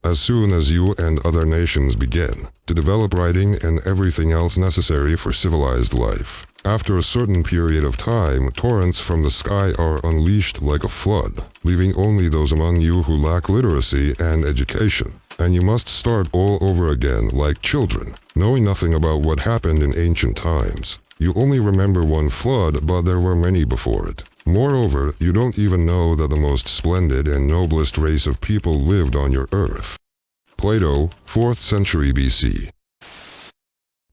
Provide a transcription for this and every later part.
as soon as you and other nations began to develop writing and everything else necessary for civilized life. After a certain period of time, torrents from the sky are unleashed like a flood, leaving only those among you who lack literacy and education. And you must start all over again like children, knowing nothing about what happened in ancient times. You only remember one flood, but there were many before it. Moreover, you don't even know that the most splendid and noblest race of people lived on your earth. Plato, 4th century BC.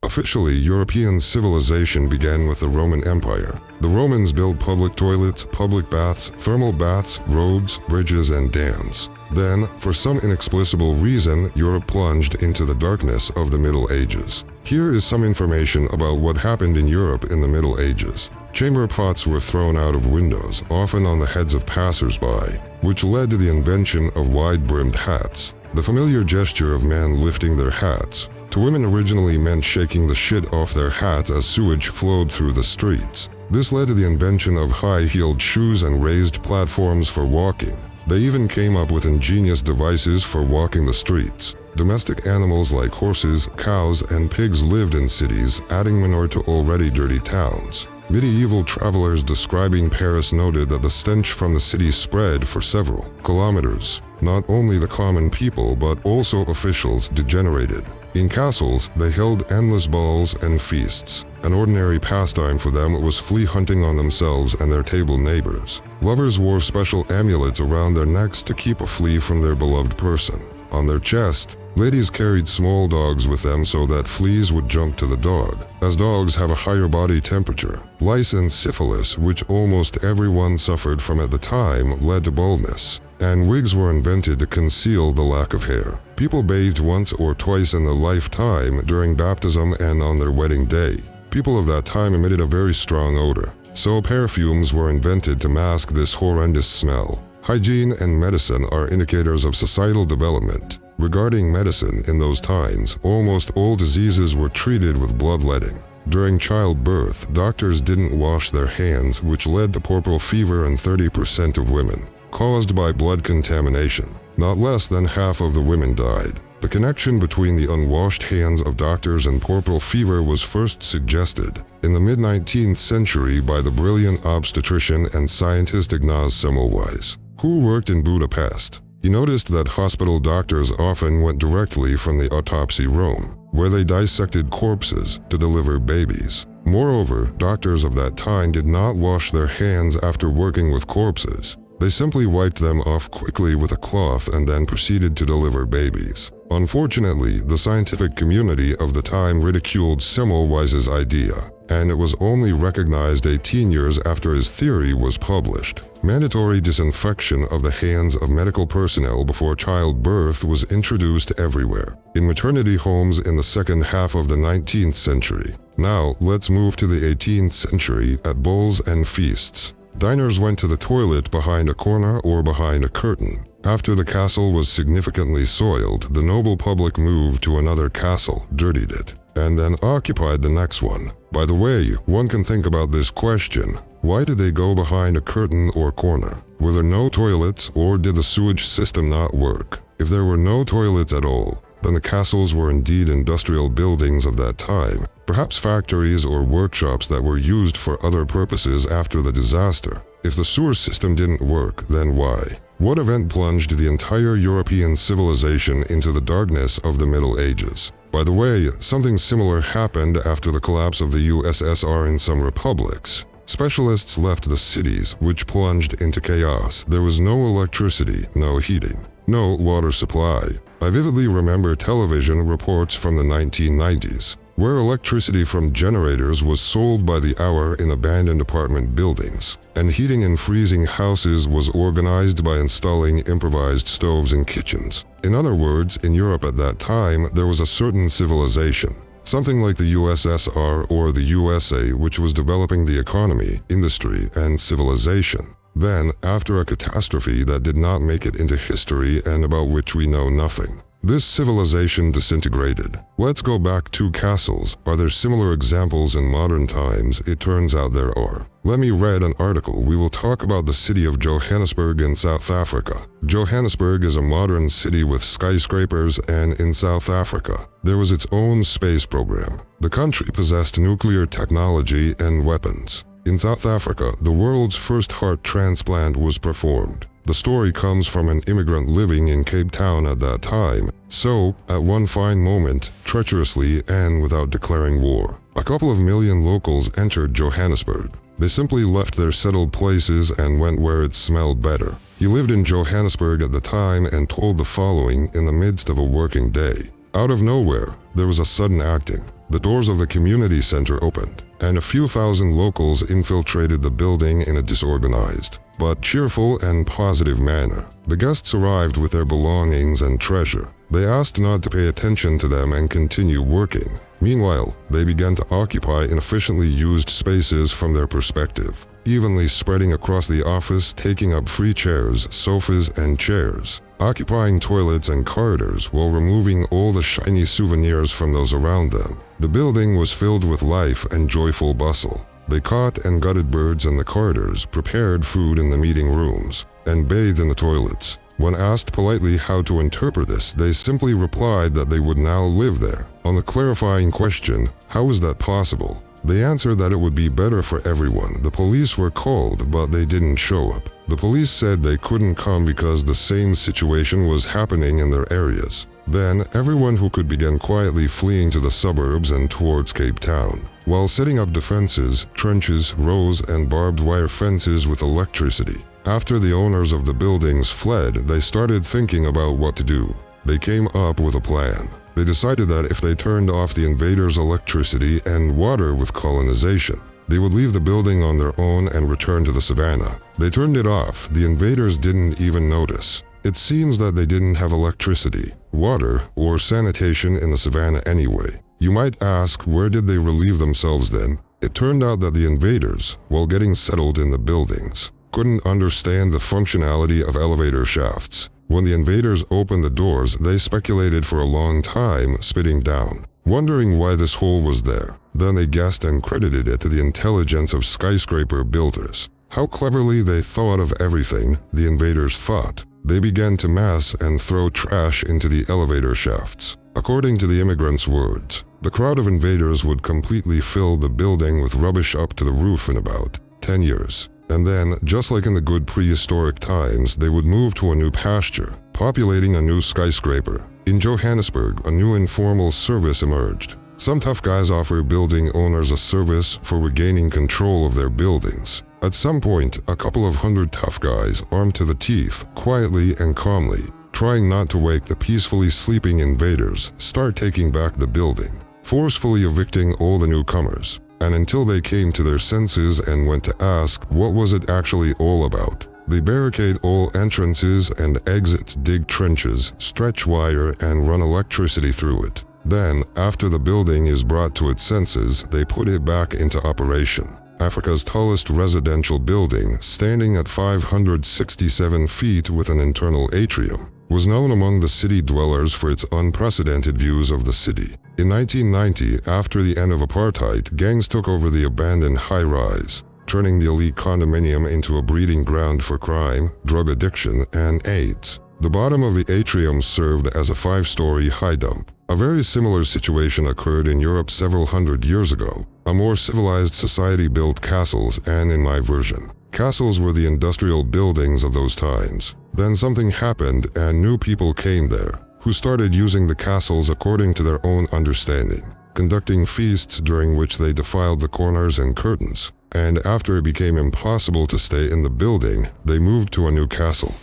Officially, European civilization began with the Roman Empire. The Romans built public toilets, public baths, thermal baths, roads, bridges, and dams. Then, for some inexplicable reason, Europe plunged into the darkness of the Middle Ages. Here is some information about what happened in Europe in the Middle Ages. Chamber pots were thrown out of windows, often on the heads of passers-by, which led to the invention of wide-brimmed hats. The familiar gesture of men lifting their hats to women originally meant shaking the shit off their hats as sewage flowed through the streets. This led to the invention of high-heeled shoes and raised platforms for walking. They even came up with ingenious devices for walking the streets. Domestic animals like horses, cows, and pigs lived in cities, adding manure to already dirty towns. Medieval travelers describing Paris noted that the stench from the city spread for several kilometers. Not only the common people, but also officials degenerated. In castles, they held endless balls and feasts. An ordinary pastime for them was flea hunting on themselves and their table neighbors. Lovers wore special amulets around their necks to keep a flea from their beloved person. On their chest, ladies carried small dogs with them so that fleas would jump to the dog, as dogs have a higher body temperature. Lice and syphilis, which almost everyone suffered from at the time, led to baldness, and wigs were invented to conceal the lack of hair. People bathed once or twice in their lifetime, during baptism and on their wedding day. People of that time emitted a very strong odor, so perfumes were invented to mask this horrendous smell. Hygiene and medicine are indicators of societal development. Regarding medicine in those times, almost all diseases were treated with bloodletting. During childbirth, doctors didn't wash their hands, which led to puerperal fever in 30% of women, caused by blood contamination. Not less than half of the women died. The connection between the unwashed hands of doctors and puerperal fever was first suggested in the mid-19th century by the brilliant obstetrician and scientist Ignaz Semmelweis, who worked in Budapest. He noticed that hospital doctors often went directly from the autopsy room, where they dissected corpses to deliver babies. Moreover, doctors of that time did not wash their hands after working with corpses. They simply wiped them off quickly with a cloth and then proceeded to deliver babies. Unfortunately, the scientific community of the time ridiculed Semmelweis's idea, and it was only recognized 18 years after his theory was published. Mandatory disinfection of the hands of medical personnel before childbirth was introduced everywhere, in maternity homes in the second half of the 19th century. Now, let's move to the 18th century at balls and feasts. Diners went to the toilet behind a corner or behind a curtain. After the castle was significantly soiled, the noble public moved to another castle, dirtied it, and then occupied the next one. By the way, one can think about this question. Why did they go behind a curtain or corner? Were there no toilets, or did the sewage system not work? If there were no toilets at all, then the castles were indeed industrial buildings of that time, perhaps factories or workshops that were used for other purposes after the disaster. If the sewer system didn't work, then why? What event plunged the entire European civilization into the darkness of the Middle Ages? By the way, something similar happened after the collapse of the USSR in some republics. Specialists left the cities, which plunged into chaos. There was no electricity, no heating, no water supply. I vividly remember television reports from the 1990s, where electricity from generators was sold by the hour in abandoned apartment buildings, and heating in freezing houses was organized by installing improvised stoves in kitchens. In other words, in Europe at that time, there was a certain civilization, something like the USSR or the USA, which was developing the economy, industry, and civilization. Then, after a catastrophe that did not make it into history and about which we know nothing, This civilization disintegrated. Let's go back 2 castles. Are there similar examples in modern times? It turns out there are. Let me read an article. We will talk about the city of Johannesburg in South Africa. Johannesburg is a modern city with skyscrapers, and in South Africa, there was its own space program. The country possessed nuclear technology and weapons. In South Africa, the world's first heart transplant was performed. The story comes from an immigrant living in Cape Town at that time. So, at one fine moment, treacherously and without declaring war, a couple of million locals entered Johannesburg. They simply left their settled places and went where it smelled better. He lived in Johannesburg at the time and told the following in the midst of a working day. Out of nowhere, there was a sudden acting. The doors of the community center opened, and a few thousand locals infiltrated the building in a disorganized, but cheerful and positive manner. The guests arrived with their belongings and treasure. They asked not to pay attention to them and continue working. Meanwhile, they began to occupy inefficiently used spaces from their perspective, evenly spreading across the office, taking up free chairs, sofas, and chairs, occupying toilets and corridors while removing all the shiny souvenirs from those around them. The building was filled with life and joyful bustle. They caught and gutted birds in the corridors, prepared food in the meeting rooms, and bathed in the toilets. When asked politely how to interpret this, they simply replied that they would now live there. On the clarifying question, how is that possible? They answered that it would be better for everyone. The police were called, but they didn't show up. The police said they couldn't come because the same situation was happening in their areas. Then, everyone who could began quietly fleeing to the suburbs and towards Cape Town, while setting up defenses, trenches, rows, and barbed wire fences with electricity. After the owners of the buildings fled, they started thinking about what to do. They came up with a plan. They decided that if they turned off the invaders' electricity and water with colonization, they would leave the building on their own and return to the savannah. They turned it off. The invaders didn't even notice. It seems that they didn't have electricity, water, or sanitation in the savannah anyway. You might ask, where did they relieve themselves then? It turned out that the invaders, while getting settled in the buildings, couldn't understand the functionality of elevator shafts. When the invaders opened the doors, they speculated for a long time, spitting down, wondering why this hole was there. Then they guessed and credited it to the intelligence of skyscraper builders. How cleverly they thought of everything, the invaders thought. They began to mass and throw trash into the elevator shafts. According to the immigrants' words, the crowd of invaders would completely fill the building with rubbish up to the roof in about 10 years. And then, just like in the good prehistoric times, they would move to a new pasture, populating a new skyscraper. In Johannesburg, a new informal service emerged. Some tough guys offer building owners a service for regaining control of their buildings. At some point, a couple of hundred tough guys, armed to the teeth, quietly and calmly, trying not to wake the peacefully sleeping invaders, start taking back the building, forcefully evicting all the newcomers. And until they came to their senses and went to ask, what was it actually all about? They barricade all entrances and exits, dig trenches, stretch wire, and run electricity through it. Then, after the building is brought to its senses, they put it back into operation. Africa's tallest residential building, standing at 567 feet with an internal atrium, was known among the city dwellers for its unprecedented views of the city. In 1990, after the end of apartheid, gangs took over the abandoned high-rise, turning the elite condominium into a breeding ground for crime, drug addiction, and AIDS. The bottom of the atrium served as a 5-story high dump. A very similar situation occurred in Europe several hundred years ago. A more civilized society built castles, and in my version, castles were the industrial buildings of those times. Then something happened and new people came there, who started using the castles according to their own understanding, conducting feasts during which they defiled the corners and curtains. And after it became impossible to stay in the building, they moved to a new castle.